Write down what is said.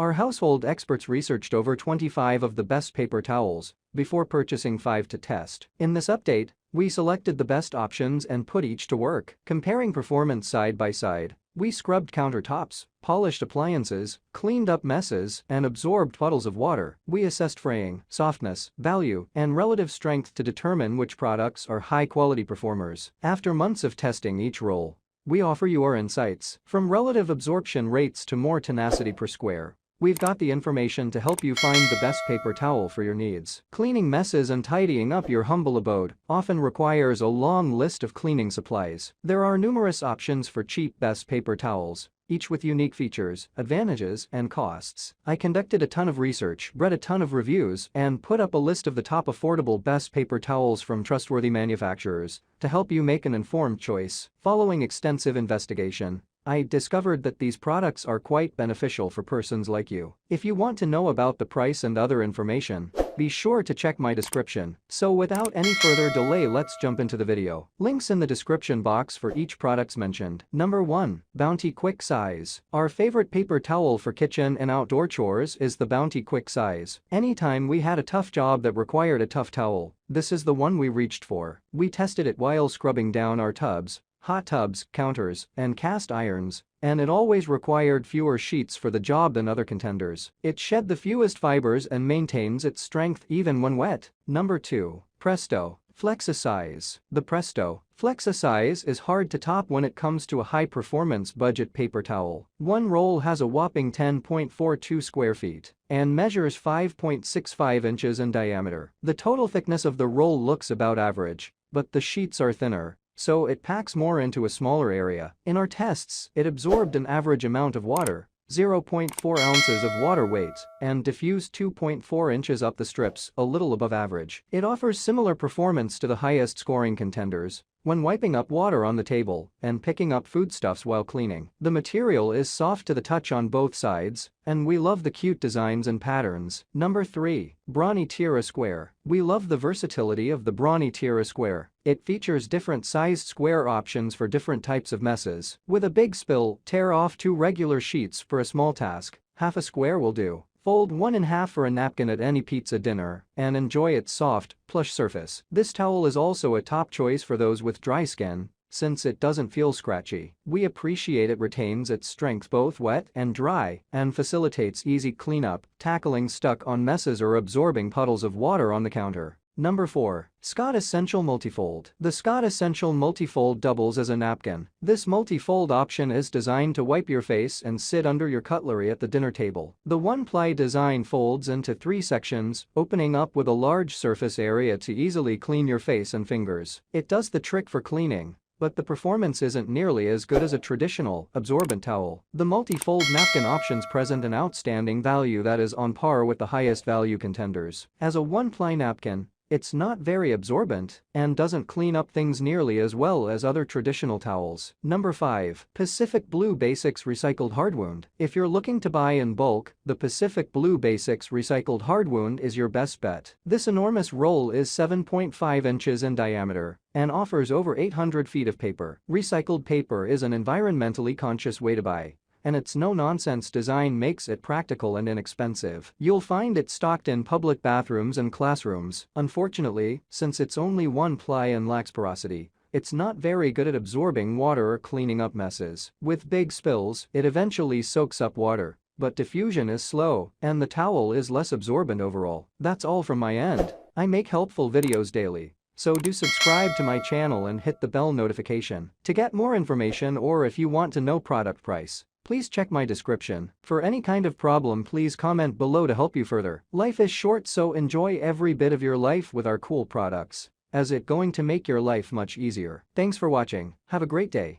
Our household experts researched over 25 of the best paper towels before purchasing 5 to test. In this update, we selected the best options and put each to work, comparing performance side by side. We scrubbed countertops, polished appliances, cleaned up messes, and absorbed puddles of water. We assessed fraying, softness, value, and relative strength to determine which products are high-quality performers. After months of testing each roll, we offer you our insights. From relative absorption rates to more tenacity per square, we've got the information to help you find the best paper towel for your needs. Cleaning messes and tidying up your humble abode often requires a long list of cleaning supplies. There are numerous options for cheap best paper towels, each with unique features, advantages, and costs. I conducted a ton of research, read a ton of reviews, and put up a list of the top affordable best paper towels from trustworthy manufacturers to help you make an informed choice. Following extensive investigation, I discovered that these products are quite beneficial for persons like you. If you want to know about the price and other information, be sure to check my description. So without any further delay, let's jump into the video. Links in the description box for each products mentioned. Number 1. Bounty Quick Size. Our favorite paper towel for kitchen and outdoor chores is the Bounty Quick Size. Anytime we had a tough job that required a tough towel, this is the one we reached for. We tested it while scrubbing down our tubs, hot tubs, counters, and cast irons, and it always required fewer sheets for the job than other contenders. It shed the fewest fibers and maintains its strength even when wet. Number 2. Presto Flex-A-Size. The Presto Flex-A-Size is hard to top when it comes to a high-performance budget paper towel. One roll has a whopping 10.42 square feet and measures 5.65 inches in diameter. The total thickness of the roll looks about average, but the sheets are thinner, so it packs more into a smaller area. In our tests, it absorbed an average amount of water, 0.4 ounces of water weight, and diffused 2.4 inches up the strips, a little above average. It offers similar performance to the highest scoring contenders when wiping up water on the table and picking up foodstuffs while cleaning. The material is soft to the touch on both sides, and we love the cute designs and patterns. Number 3. Brawny Tear-A-Square. We love the versatility of the Brawny Tear-A-Square. It features different sized square options for different types of messes. With a big spill, tear off 2 regular sheets for a small task. Half a square will do. Fold one in half for a napkin at any pizza dinner and enjoy its soft, plush surface. This towel is also a top choice for those with dry skin, since it doesn't feel scratchy. We appreciate it retains its strength both wet and dry and facilitates easy cleanup, tackling stuck on messes or absorbing puddles of water on the counter. Number 4. Scott Essential Multifold. The Scott Essential Multifold doubles as a napkin. This multifold option is designed to wipe your face and sit under your cutlery at the dinner table. The one-ply design folds into 3 sections, opening up with a large surface area to easily clean your face and fingers. It does the trick for cleaning, but the performance isn't nearly as good as a traditional, absorbent towel. The multi-fold napkin options present an outstanding value that is on par with the highest value contenders. As a one-ply napkin, it's not very absorbent and doesn't clean up things nearly as well as other traditional towels. Number 5. Pacific Blue Basics Recycled Hardwound. If you're looking to buy in bulk, the Pacific Blue Basics Recycled Hardwound is your best bet. This enormous roll is 7.5 inches in diameter and offers over 800 feet of paper. Recycled paper is an environmentally conscious way to buy, and its no-nonsense design makes it practical and inexpensive. You'll find it stocked in public bathrooms and classrooms. Unfortunately, since it's only one-ply and lacks porosity, it's not very good at absorbing water or cleaning up messes. With big spills, it eventually soaks up water, but diffusion is slow, and the towel is less absorbent overall. That's all from my end. I make helpful videos daily, so do subscribe to my channel and hit the bell notification to get more information, or if you want to know product price, please check my description. For any kind of problem, please comment below to help you further. Life is short, so enjoy every bit of your life with our cool products, as it's going to make your life much easier. Thanks for watching. Have a great day.